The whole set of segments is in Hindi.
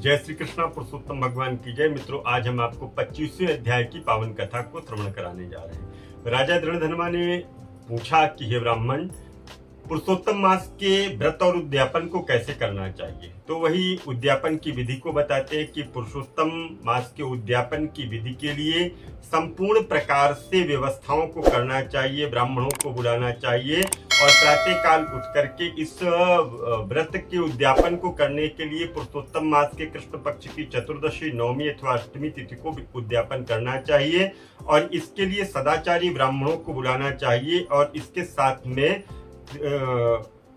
जय श्री कृष्णा। पुरुषोत्तम भगवान की जय। मित्रों, आज हम आपको 25वें अध्याय की पावन कथा को श्रवण कराने जा रहे हैं। राजा दृढ़धर्मा ने पूछा कि हे ब्राह्मण, पुरुषोत्तम मास के व्रत और उद्यापन को कैसे करना चाहिए। तो वही उद्यापन की विधि को बताते हैं कि पुरुषोत्तम मास के उद्यापन की विधि के लिए संपूर्ण प्रकार से व्यवस्थाओं को करना चाहिए, ब्राह्मणों को बुलाना चाहिए और प्रातः काल उठ करके इस व्रत के उद्यापन को करने के लिए पुरुषोत्तम मास के कृष्ण पक्ष की चतुर्दशी, नवमी अथवा अष्टमी तिथि को उद्यापन करना चाहिए और इसके लिए सदाचारी ब्राह्मणों को बुलाना चाहिए और इसके साथ में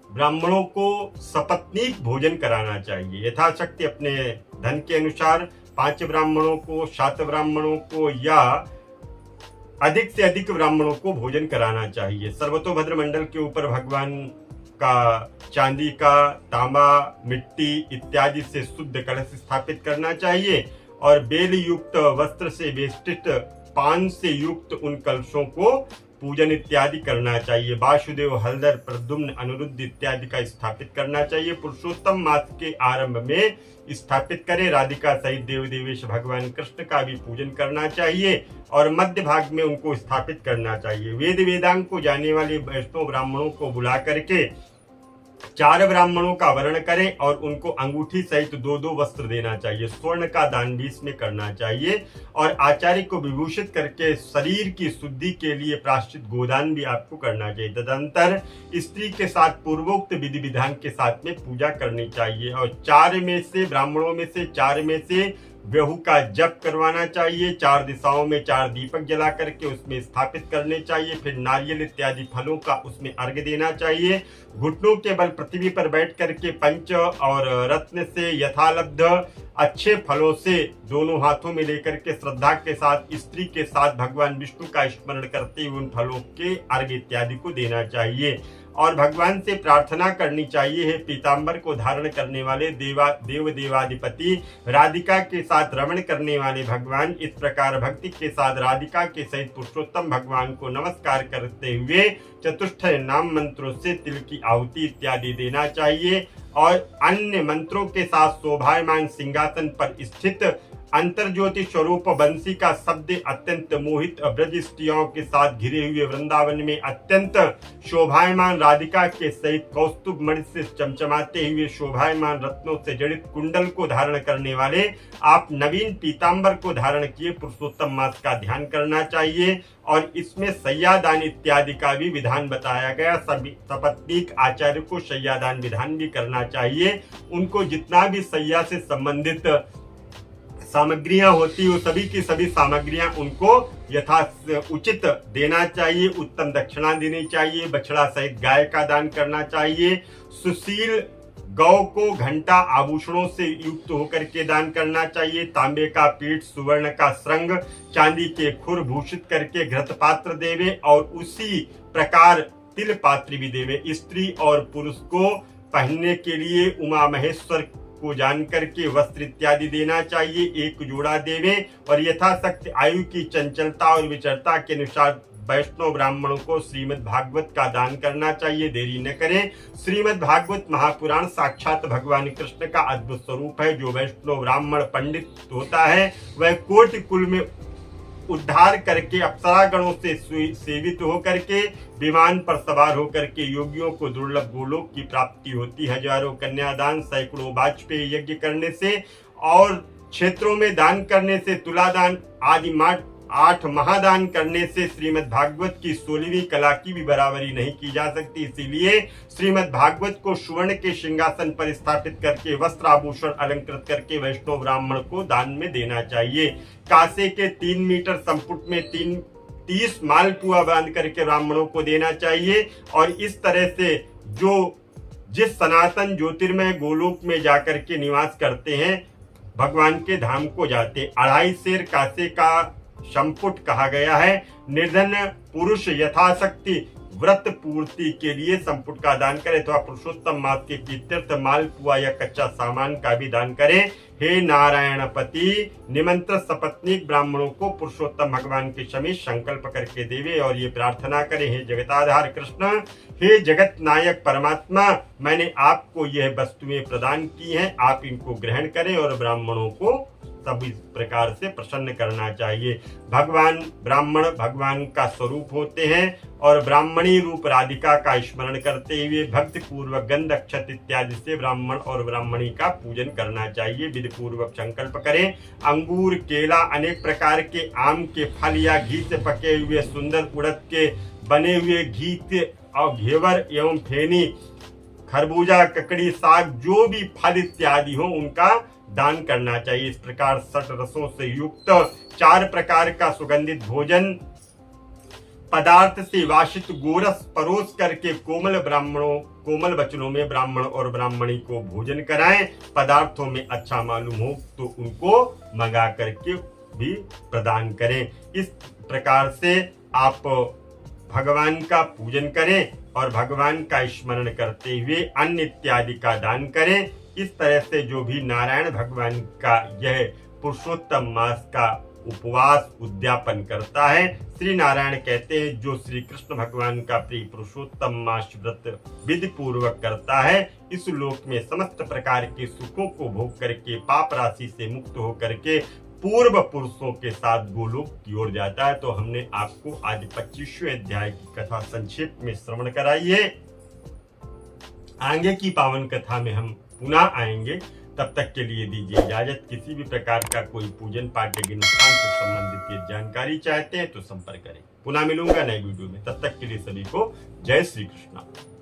ब्राह्मणों को सपत्नीक भोजन कराना चाहिए। यथाशक्ति अपने धन के अनुसार 5 ब्राह्मणों को, 7 ब्राह्मणों को या अधिक से अधिक ब्राह्मणों को भोजन कराना चाहिए। सर्वतोभद्र मंडल के ऊपर भगवान का चांदी का, तांबा, मिट्टी इत्यादि से शुद्ध कलश स्थापित करना चाहिए और बेल युक्त वस्त्र से वेष्टित पान से युक्त उन कलशों को पूजन इत्यादि करना चाहिए। वासुदेव, हलधर, प्रद्युम्न, अनिरुद्ध इत्यादि का स्थापित करना चाहिए। पुरुषोत्तम मास के आरंभ में स्थापित करें। राधिका सहित देव देवेश भगवान कृष्ण का भी पूजन करना चाहिए और मध्य भाग में उनको स्थापित करना चाहिए। वेद वेदांग को जाने वाले वैष्णव ब्राह्मणों को बुला करके 4 ब्राह्मणों का वर्ण करें और उनको अंगूठी सहित 2-2 वस्त्र देना चाहिए। स्वर्ण का दान भी इसमें करना चाहिए और आचार्य को विभूषित करके शरीर की शुद्धि के लिए प्रायश्चित गोदान भी आपको करना चाहिए। तदंतर स्त्री के साथ पूर्वोक्त विधि विधान के साथ में पूजा करनी चाहिए और 4 में से ब्राह्मणों में से 4 में से व्यहू का जप करवाना चाहिए। 4 दिशाओं में 4 दीपक जला करके उसमें स्थापित करने चाहिए। फिर नारियल इत्यादि फलों का उसमें अर्घ्य देना चाहिए। घुटनों के बल पृथ्वी पर बैठ करके पंच और रत्न से यथालब्ध अच्छे फलों से दोनों हाथों में लेकर के श्रद्धा के साथ स्त्री के साथ भगवान विष्णु का स्मरण करते हुए उन फलों के अर्घ्य इत्यादि को देना चाहिए और भगवान से प्रार्थना करनी चाहिए, हे पीतांबर को धारण करने वाले देव देवाधिपति, राधिका के साथ रमण करने वाले भगवान, इस प्रकार भक्ति के साथ राधिका के सहित पुरुषोत्तम भगवान को नमस्कार करते हुए चतुष्ट नाम मंत्रों से तिल की आहुति इत्यादि देना चाहिए और अन्य मंत्रों के साथ शोभायमान सिंहासन पर स्थित अंतर्ज्योति स्वरूप बंसी का शब्द अत्यंत मोहित ब्रज स्त्रियों के साथ घिरे हुए वृंदावन में अत्यंत शोभायमान राधिका के सहित कौस्तुभ मणि से चमचमाते हुए शोभायमान रत्नों से जड़ित कुंडल को धारण करने वाले आप नवीन पीतांबर को धारण किए पुरुषोत्तम मास का ध्यान करना चाहिए और इसमें सैयादान इत्यादि का भी विधान बताया गया। सभी सपत्नीक आचार्य को सैयादान विधान भी करना चाहिए। उनको जितना भी सैया से संबंधित सामग्रियां होती वो सभी की सभी सामग्रियां उनको यथा उचित देना चाहिए। उत्तम दक्षिणा देनी चाहिए। बछड़ा सहित गाय का दान करना चाहिए। सुशील गौ को घंटा आभूषणों से युक्त होकर के दान करना चाहिए। तांबे का पीठ, सुवर्ण का श्रृंग, चांदी के खुर भूषित करके घृत पात्र देवे और उसी प्रकार तिल पात्र भी देवे। स्त्री और पुरुष को पहनने के लिए उमा महेश्वर को जान करके वस्त्र इत्यादि देना चाहिए, 1 जोड़ा देवे और यथाशक्ति आयु की चंचलता और विचरता के अनुसार वैष्णव ब्राह्मणों को श्रीमद् भागवत का दान करना चाहिए। देरी न करें। श्रीमद् भागवत महापुराण साक्षात भगवान कृष्ण का अद्भुत स्वरूप है। जो वैष्णव ब्राह्मण पंडित होता है वह कोटि कुल में उद्धार करके अप्सरागणों से सेवित होकर के विमान पर सवार होकर के योगियों को दुर्लभ गोलोक की प्राप्ति होती। हजारों कन्यादान, सैकड़ों वाजपेयी यज्ञ करने से और क्षेत्रों में दान करने से, तुलादान आदि 8 महादान करने से श्रीमद् भागवत की 16वीं कला की भी बराबरी नहीं की जा सकती। इसीलिए श्रीमद् भागवत को सुवर्ण के सिंहासन पर स्थापित करके वस्त्र आभूषण अलंकृत करके वैष्णव ब्राह्मण को दान में देना चाहिए। कांसे के 3 मीटर संपुट में 30 मालपुआ बांध करके ब्राह्मणों को देना चाहिए और इस तरह से जिस सनातन ज्योतिर्मय गोलोक में जाकर के निवास करते हैं भगवान के धाम को जाते। 2.5 सेर कांसे का संपुट कहा गया है। निर्धन पुरुष यथाशक्ति व्रत पूर्ति के लिए संपुट का दान करें अथवा पुरुषोत्तम मास के तीर्थ मालपुआ या कच्चा सामान का भी दान करें। हे नारायणपति, निमंत्रित सपत्नीक ब्राह्मणों को पुरुषोत्तम भगवान के समीप संकल्प करके देवे और ये प्रार्थना करें, हे जगताधार कृष्ण, हे जगत नायक परमात्मा, मैंने आपको यह वस्तुएं प्रदान की हैं, आप इनको ग्रहण करें और ब्राह्मणों को सब इस प्रकार से प्रसन्न करना चाहिए। ब्राह्मण भगवान का स्वरूप होते हैं और ब्राह्मणी रूप राधिका का स्मरण करते हुए भक्ति पूर्वक गंध अक्षत इत्यादि से ब्राह्मण और ब्राह्मणी का पूजन करना चाहिए। विधि पूर्वक संकल्प करें। अंगूर, केला, अनेक प्रकार के आम के फल या घी से पके हुए सुंदर उड़द के बने हुए घी और घेवर एवं फेनी, खरबूजा, ककड़ी, साग, जो भी फल इत्यादि हो उनका दान करना चाहिए। इस प्रकार 6 रसों से युक्त 4 प्रकार का सुगंधित भोजन पदार्थ से वासित गोरस परोस करके कोमल वचनों में ब्राह्मण और ब्राह्मणी को भोजन कराएं। पदार्थों में अच्छा मालूम हो तो उनको मंगा करके भी प्रदान करें। इस प्रकार से आप भगवान का पूजन करें और भगवान का स्मरण करते हुए अन्न इत्यादि का दान करें। इस तरह से जो भी नारायण भगवान का यह पुरुषोत्तम मास का उपवास उद्यापन करता है, श्री नारायण कहते हैं जो श्री कृष्ण भगवान का प्रिय पुरुषोत्तम मास व्रत विधि पूर्वक करता है, इस लोक में समस्त प्रकार के सुखों को भोग करके पाप राशि से मुक्त होकर के पूर्व पुरुषों के साथ गोलोक की ओर जाता है। तो हमने आपको आज 25वें अध्याय की कथा संक्षेप में श्रवण कराई है। आगे की पावन कथा में हम पुनः आएंगे। तब तक के लिए दीजिए इजाजत। किसी भी प्रकार का कोई पूजन पाठ या अनुष्ठान से संबंधित जानकारी चाहते हैं तो संपर्क करें। पुनः मिलूंगा नए वीडियो में। तब तक के लिए सभी को जय श्री कृष्ण।